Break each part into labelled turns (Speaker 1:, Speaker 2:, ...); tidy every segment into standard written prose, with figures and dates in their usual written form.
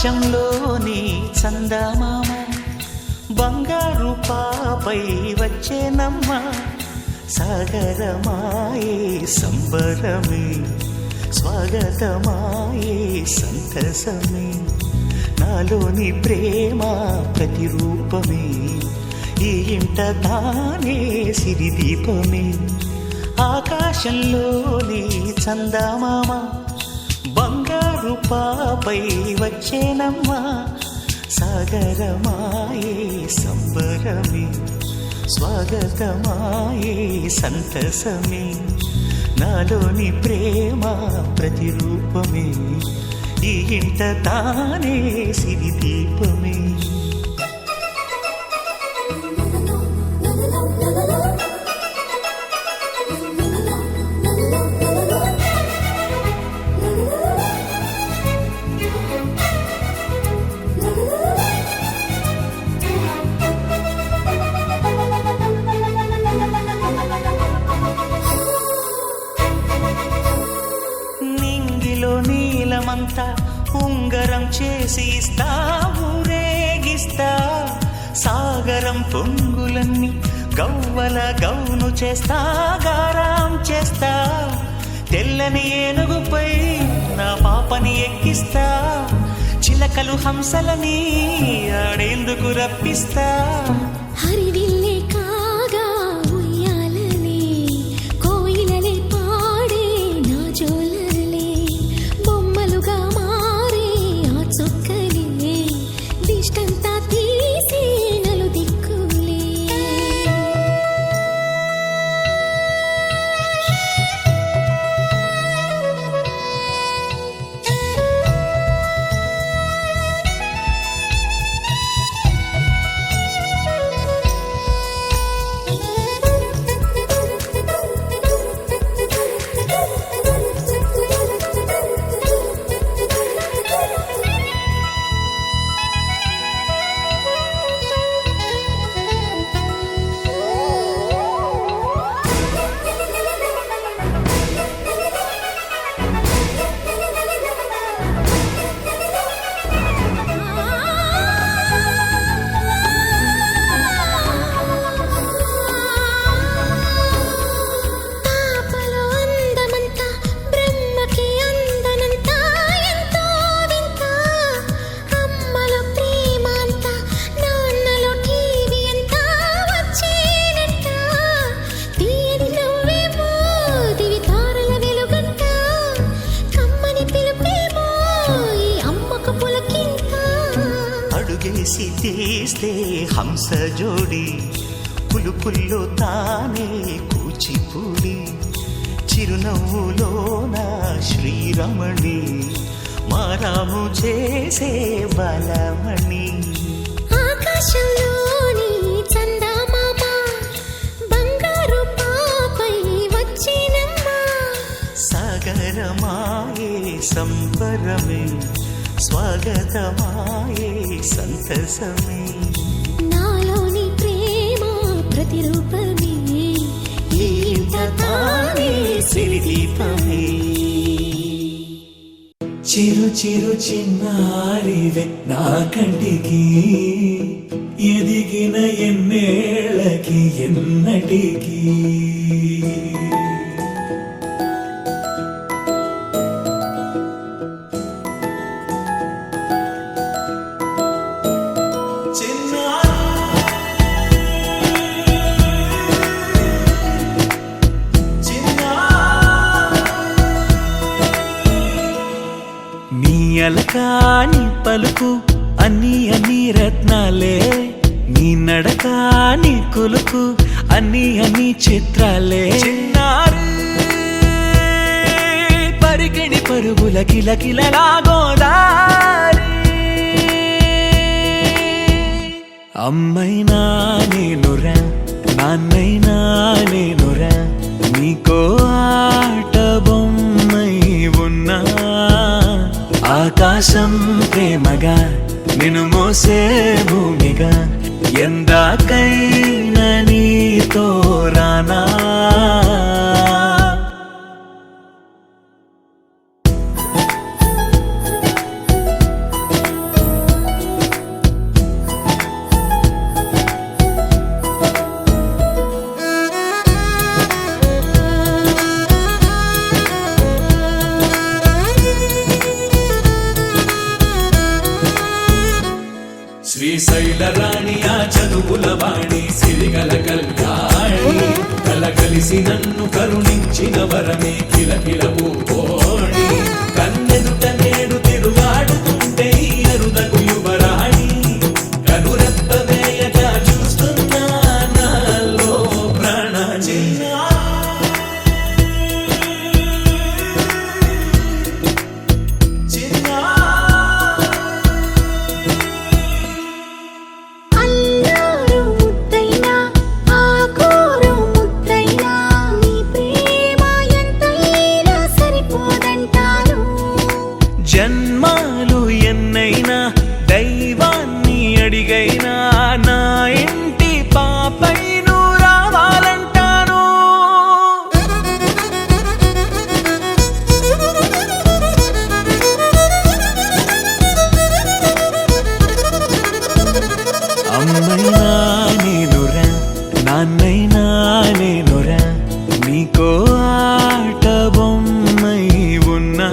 Speaker 1: ఆకాశంలోని చందమామ బంగారు పాపై వచ్చేనమ్మ సాగరమాయే సంబరమే స్వాగతమాయే సంతసమే నాలోని ప్రేమ ప్రతిరూపమే ఈ ఇంట తానే సిరిదీపమే ఆకాశంలోని చందమామ బంగారు పాపై వచ్చేనమ్మా సాగరమాయే సంబరమే స్వాగతమాయే సంతసమే నాలోని ప్రేమ ప్రతిరూపమే ఈ ఇంట తానే సిరిదీపమే నీలమంతా ఉంగరం చేసి ఇస్తా ఊరేగిస్తా సాగరం పొంగులన్నీ గవ్వల గౌను చేస్తా గారాం చేస్తా తెల్లని ఏనుగుపై నా పాపని ఎక్కిస్తా చిలకలు హంసలని ఆడేందుకు రప్పిస్తా
Speaker 2: హరివిల్లే కాగా ఉయ్యాలలే కోయిలలే పాడే నా జోలలే బొమ్మలుగా మారే ఆ చొక్కలే దిష్టంతా తీసి నలు దిక్కులే
Speaker 1: అడుగేసి తీస్తే హంస జోడి పులుపుల్లో తానే కూచిపూడి చిరునవ్వులోన శ్రీరమణి మారాము చేసే బలమణి
Speaker 2: ఆకాశంలోని చందమామ బంగారు పాపై వచ్చినమ్మా
Speaker 1: సాగరమాయే సంబరమే స్వాగతమాయే సంతసమే
Speaker 2: నాలోని ప్రేమ ప్రతిరూపమే
Speaker 1: ఈ ఇంట తానే సిరిదీపమే
Speaker 3: చిరు చిరు చిన్నారివే నా కంటికి ఎదిగిన ఎన్నేళ్ళకి ఎన్నటికి అలకాని పలుకు అన్ని అన్ని రత్నాలే నీ నడకాని కులుకు అన్ని అన్ని చిత్రాలే చిన్నారు పరికిణి పరుగుల కిలకిలలాగోదారి అమ్మైనా నేనురా నాన్నైనా నేనురా నీకో ఆట బొమ్మై ఉన్నా ఆకాశం ప్రేమగా నిన్ను మోసే భూమిగా ఎందాకైనా నీతో రానా శ్రీశైల రాణి ఆ చదువుల వాణి సిరిగల కళ్యాణి కలగలిసి నన్ను కరుణించిన వరమే కిలకిల పూకోణి కన్నెదుట నేడు తిరుగాడుతుంటే ఈ అరుదకు యువరాణి కనురెప్ప వేయక చూస్తున్నా నాలో ప్రాణ
Speaker 2: అల్లారు ముద్దైనా ఆకోరు ముద్దైనా నీ ప్రేమ ఎంతైనా సరిపోదంటారు
Speaker 3: జన్మాలు ఎన్నైనా దైవాన్ని అడిగైనా నా ఇంటి పాపై నువ్వు రావాలంటాను అమ్మైనా నేనురా నాన్నైనా నేనురా నీకో ఆట బొమ్మై ఉన్నా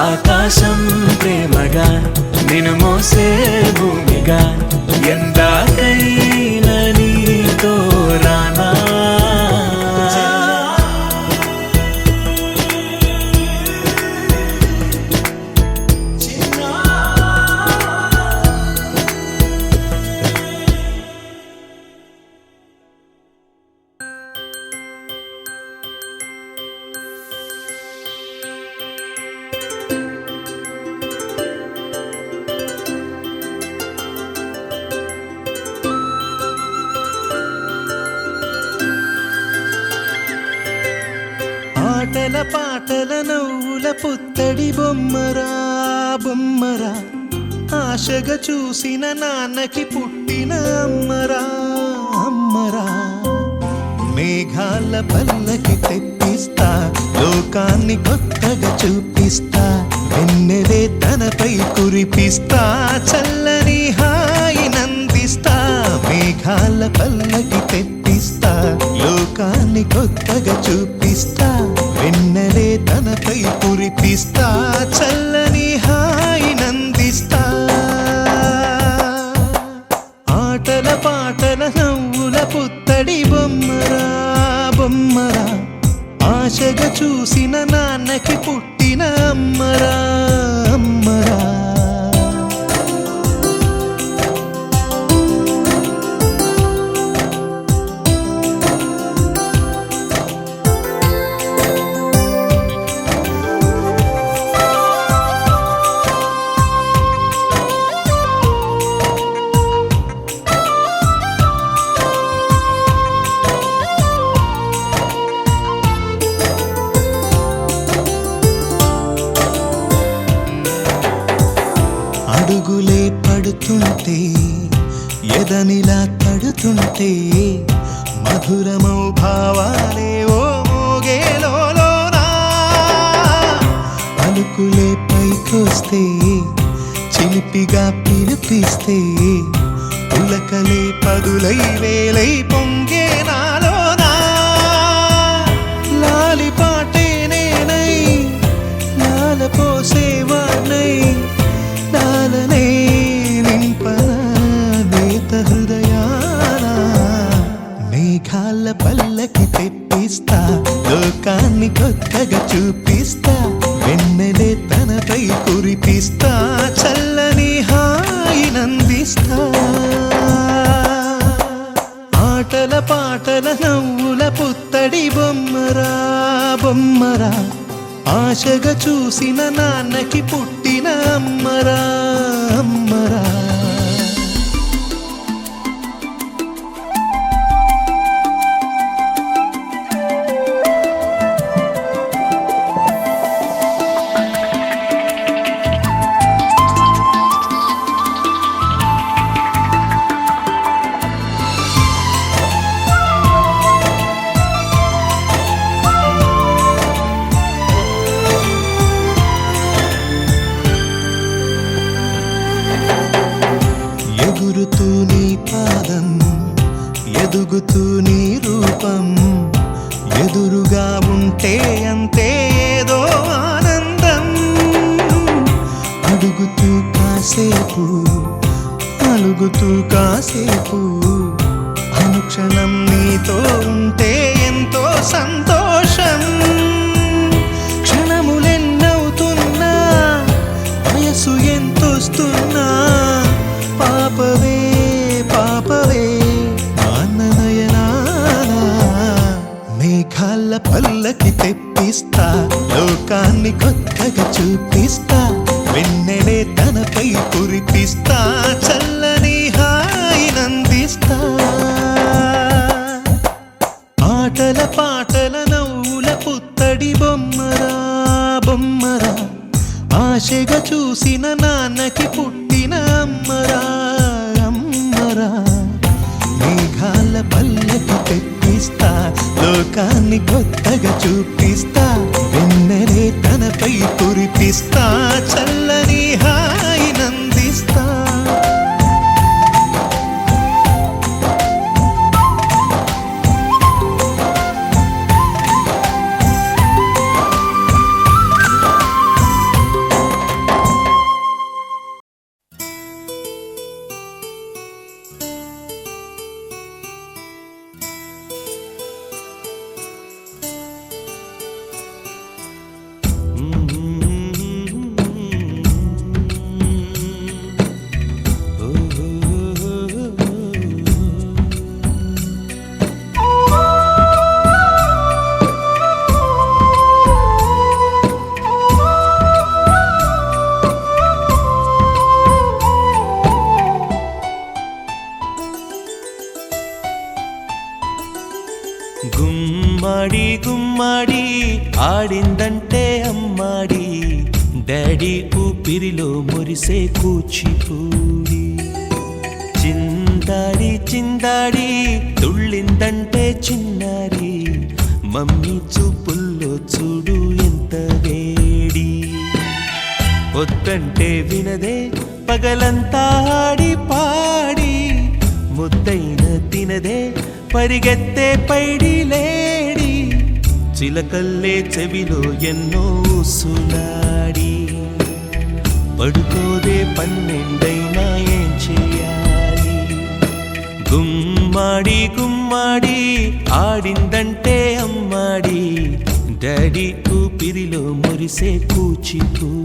Speaker 3: ఆకాశం ప్రేమగా నిన్ను మోసే భూమిగా ఎందాకైనా నీతో రానా
Speaker 1: ఆటల పాటల నవ్వుల పుత్తడి బొమ్మరా బొమ్మరా ఆశగా చూసిన నాన్నకి పుట్టిన అమ్మరా అమ్మరా మేఘాల పల్లకి తెప్పిస్తా లోకాన్ని కొత్తగా చూపిస్తా వెన్నెలే తనపై కురిపిస్తా చల్లని హాయి నందిస్తా మేఘాల పల్లకి తెప్పిస్తా లోకాన్ని కొత్తగా చూపిస్తా వెన్నెలే తనపై కురిపిస్తా చల్లని హాయి నందిస్తా ఆటల పాటల నవ్వుల పుత్తడి బొమ్మరా బొమ్మరా ఆశగా చూసిన నాన్నకి పుట్టిన అమ్మరా అమ్మరా అడుగులే పడుతుంటే ఎదనిలా తడుతుంటే మధురమౌ భావాలే ఓ మోగేలోనా పలుకులే పైకొస్తే చిలిపిగా పిలిపిస్తే పులకలే పదులై వేలై పొంగే నాలోనా లాలి పాటే నేనై లాల పోసేవాణ్ణై లాలనే నింపనా నేత హృదయానా మేఘాల పల్లకి తెప్పిస్తా లోకాన్ని కొత్తగా చూపిస్తా వెన్నెలే తనపై కురిపిస్తా చల్లని హాయి నందిస్తా ఆటల పాటల నవ్వుల పుత్తడి బొమ్మరా బొమ్మరా ఆశగా చూసిన నాన్నకి పుట్టిన అమ్మరా అమ్మరా ఎగురుతూ నీ పాదం ఎదుగుతూ నీ రూపం ఎదురుగా ఉంటే అంతే ఏదో ఆనందం అడుగుతూ కాసేపు అలుగుతూ కాసేపు అనుక్షణం నీతో ఉంటే ఎంతో సంతోషం. క్షణములెన్నవుతున్నా వయసు ఎంతొస్తున్నా పాపవే పాపవే నయనానా. మేఘాల పల్లకి తెప్పిస్తా, లోకాన్ని కొత్తగా చూపిస్తా, వెన్నెలే తనపై కురిపిస్తా, చల్లని హాయినందిస్తా. ఆటల పాటల నవ్వుల పుత్తడి బొమ్మరా బొమ్మరా, ఆశగా చూసిన నాన్నకి పుట్టిన అమ్మరా అమ్మరా. మేఘాల పల్లకి తెప్పిస్తా, లోకాన్ని కొత్తగా చూపిస్తా, వెన్నెలే తనపై కురిపిస్తా, చల్లని హాయినందిస్తా.
Speaker 3: గుమ్మడి గుమ్మడి ఆడిందంటే అమ్మాడి, డాడీ ఊపిరిలో మురిసే కూచిపూడి. చిందాడి చిందాడి తుళ్ళిందంటే చిన్నారి, మమ్మీ చూపుల్లో చూడు ఎంత వేడి. వద్దంటే వినదే పగలంతా ఆడి పాడి, ముద్దైన తినదే పరిగెత్తే పైడి లేడి. చిలకల్లే చెవిలో ఎన్నో సులాడి, పడుకోదే పన్నెండైనా ఏం చేయాలి. గుమ్మాడి గుమ్మాడి ఆడిందంటే అమ్మాడి, డాడీ ఊపిరిలో మురిసే కూచిపూడి.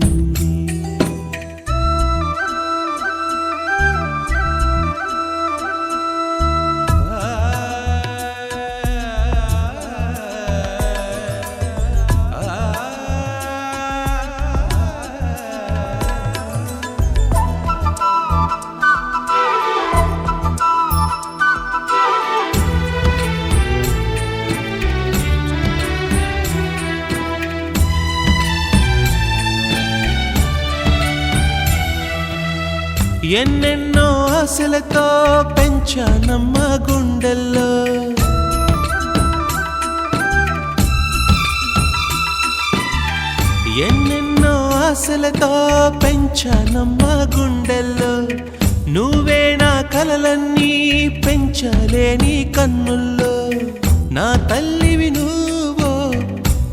Speaker 3: ఎన్నెన్నో ఆశలతో పెంచానమ్మ గుండెల్లో, ఎన్నెన్నో ఆశలతో పెంచానమ్మ గుండెల్లో. నువ్వే నా కలలన్నీ పెంచాలే నీ కన్నుల్లో. నా తల్లివి నువ్వో,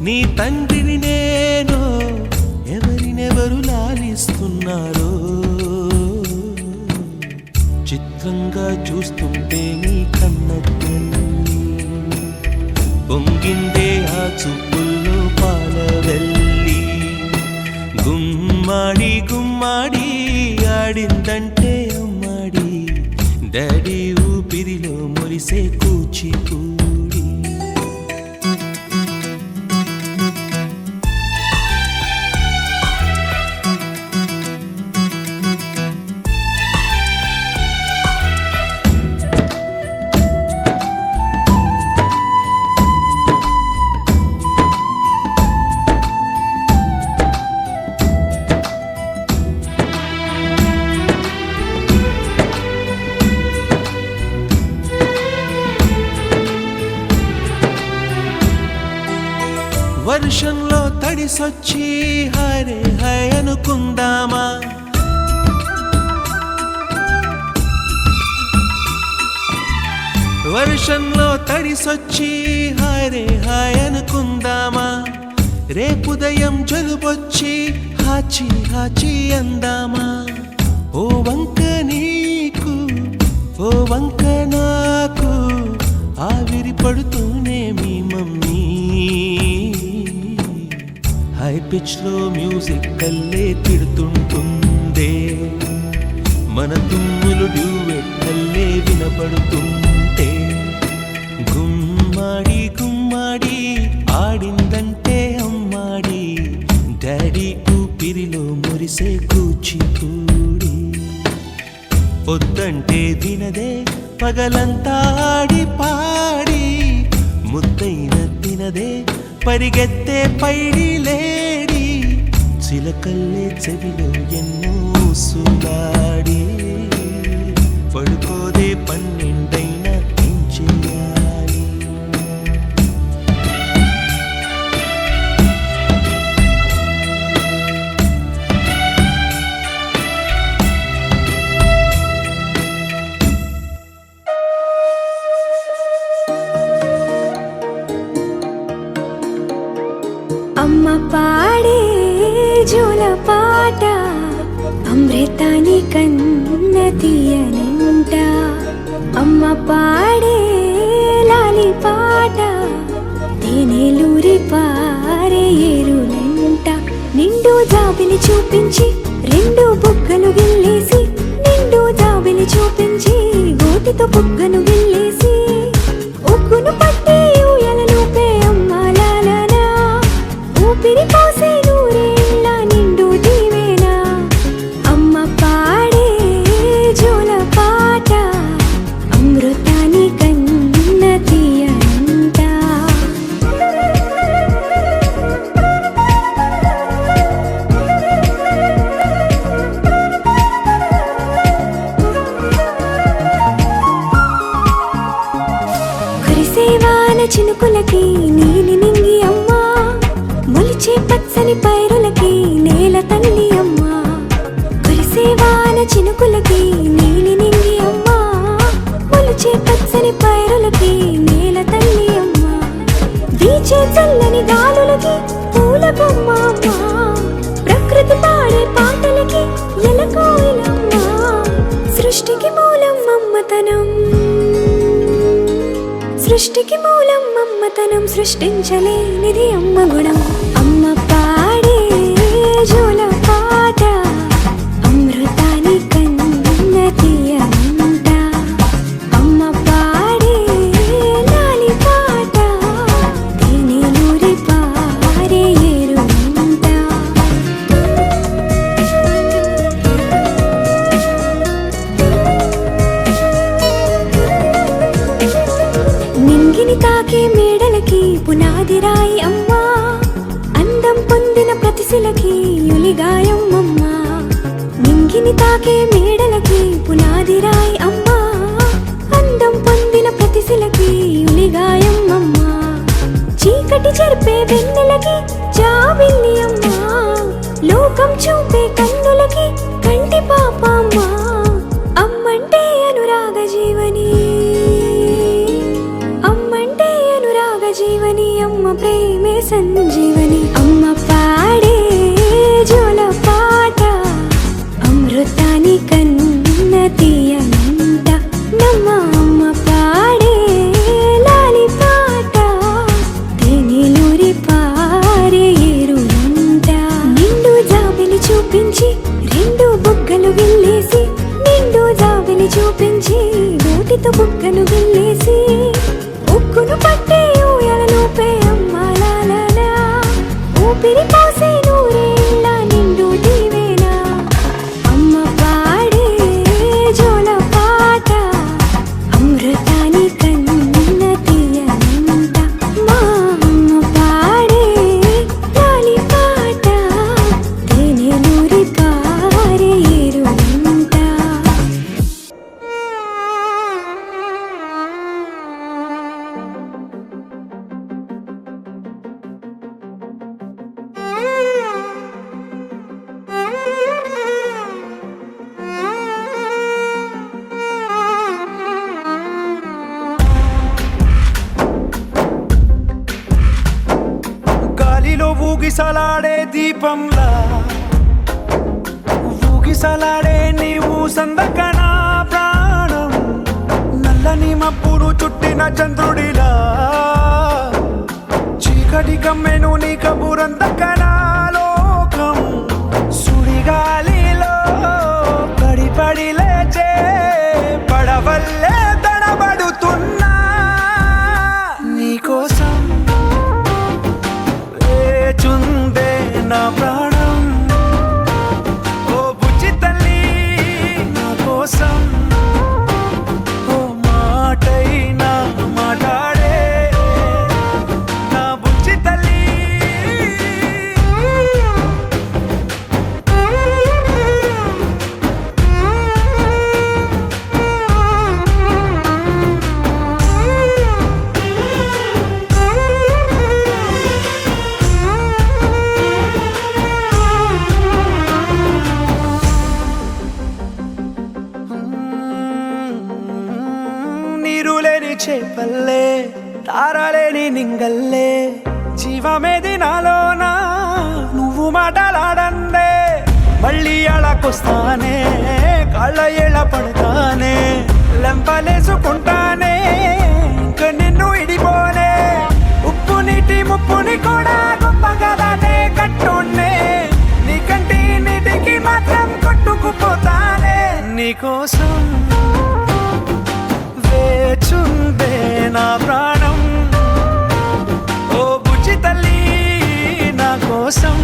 Speaker 3: నీ తండ్రిని నేను, ఎవరినెవరు లాలిస్తున్నారో. చిత్రంగా చూస్తుంటే నీ కన్న తల్లి, పొంగిందే ఆ చూపుల్లో పాలవెల్లి. గుమ్మాడి గుమ్మాడి ఆడిందంటే అమ్మాడి, డాడీ ఊపిరిలో మురిసే కూచిపూడి. వర్షంలో తడిసొచ్చి హరే హై అనుకుందామా. వర్షంలో తడిసొచ్చి హరే హై అనుకుందామా. రేపుదయం జలుబొచ్చి హాచి హాచి అందామా. ఓ వంక నీకు ఓ వంక నాకు ఆవిరి పడుతూనే మీ మమ్మీ హై పిచ్ లో మ్యూజిక్ కల్లే తిడుతుంటుందే మన తుమ్ములు డ్యూయెట్ కల్లే వినపడుతుంటే గుమ్మాడి గుమ్మాడి ఆడిందంటే అమ్మాడి డాడీ ఊపిరిలో మురిసే కూచిపూడి పొద్దంటే వినదే పగలంతా ఆడి పాడి ముద్దైన తినదే పరిగెత్తే పైడి లేడి చిలకల్లే చెవిలో ఎన్నో సులాడి పడుకోదే పన్నెండైనా ఏం చేయాలి
Speaker 2: అమ్మ పాడే జోల పాట అమృతాని కన్న తీయనంట అమ్మ పాడే లాలి పాట తేనెలూరి పారే ఏరులంట నిండు జాబిలి చూపించి రెండు బుగ్గలు గిల్లేసి నిండు జాబిలి చూపించి గోటితో బుగ్గను గిల్లేసి ఉగ్గును పట్టి ఊయలలోపే అమ్మ లాలనా ఊపిరి పోసే నూరేళ్ళ నిండు దీవేనా అమ్మ పాడే జోల పాట అమృతాని కన్న తీయంట కురిసేవాన చినుకులకి నీలి నింగి అమ్మా మొలిచే పచ్చని పైరులకి నేల తల్లి అమ్మా కురిసేవాన చినుకులకి నీలి నింగి అమ్మా మొలిచే పచ్చని పైరులకి నేల తల్లి అమ్మా వీచే చల్లని గాలులకి పూల బొమ్మ అమ్మా ప్రకృతి పాడే పాటలకి ఎలకోయిలమ్మా సృష్టికి మూలం అమ్మతనం సృష్టికి మూలం అమ్మతనం సృష్టించలేనిది అమ్మ గుణం అమ్మ పాడే జోల పాట అమృతాని కన్న తీయనంట అమ్మ పాడే లాలి పాట తేనెలూరి పారే ఏరులంట నింగిని తాకే మేడలకి పునాది రాయి అమ్మా అందం పొందిన ప్రతిశిలకి యులిగాయం అమ్మా నింగిని తాకే మేడలకి పునాది రాయి అమ్మా అందం పొందిన ప్రతిశిలకి యులిగాయం అమ్మా చీకటి చెరిపే వెన్నెలకి జాబిల్లి అమ్మా లోకం చూపే కన్నులకి కంటి పాప అమ్మా అమ్మంటే అనురాగ జీవని అమ్మంటే అనురాగ జీవని అమ్మ ప్రేమే సంజీవని అమ్మ పాడే జోల పాట అమృతాని కన్న తీయనంట నమ్మ అమ్మ పాడే లాలి పాట తేనెలూరి పారే ఏరులంట నిండు జాబిలి చూపించి రెండు బుగ్గలు గిల్లేసి నిండు జాబిలి చూపించి నోటితో బుగ్గను గిల్లేసి ఉక్కును పట్టి ఊయలలోపే అమ్మ లాలనా ఊపిరి పోసే నూరేళ్ళ నిండు దీవేనా అమ్మ పాడే జోల పాట అమృతాని కన్న తీయనంట మా అమ్మ పాడే లాలి పాట తేనెలూరి పారే ఏరులంట
Speaker 3: గాలిలో ఊగిసలాడే దీపంలా ఊగిసలాడే నీవు సందకనా ప్రాణం మబ్బును చుట్టిన చంద్రుడిలా చీకటి కమ్మెను నీ కబురందకనా లోకం సుడిగాలిలో పడి లేచే పడవల్లే తడబడుతున్నా నీకోసం వేచుందే నా ప్రాణం ఓ బుజ్జి తల్లి నా కోసం ఓ మాటైనా మాట్లాడే నా బుజ్జి తల్లి నీరులేని చేపల్లే తారలేని నింగల్లే జీవమేది నాలోనా నువ్వు మాటలాడందే మళ్ళీ అళకొస్తానే కాళ్ళ ఏళ్ళ పడతానే లెంపలేసుకుంటానే ఇంక నిన్ను ఇడిపోనే ఉప్పు నీటి ముప్పుని కూడా గొప్పగా దానే కట్టునే నీ కంటి నీటికి మాత్రం కొట్టుకుపోతానే నీకోసం వేచుందే నా ప్రాణం ఓ బుజ్జి తల్లి నా కోసం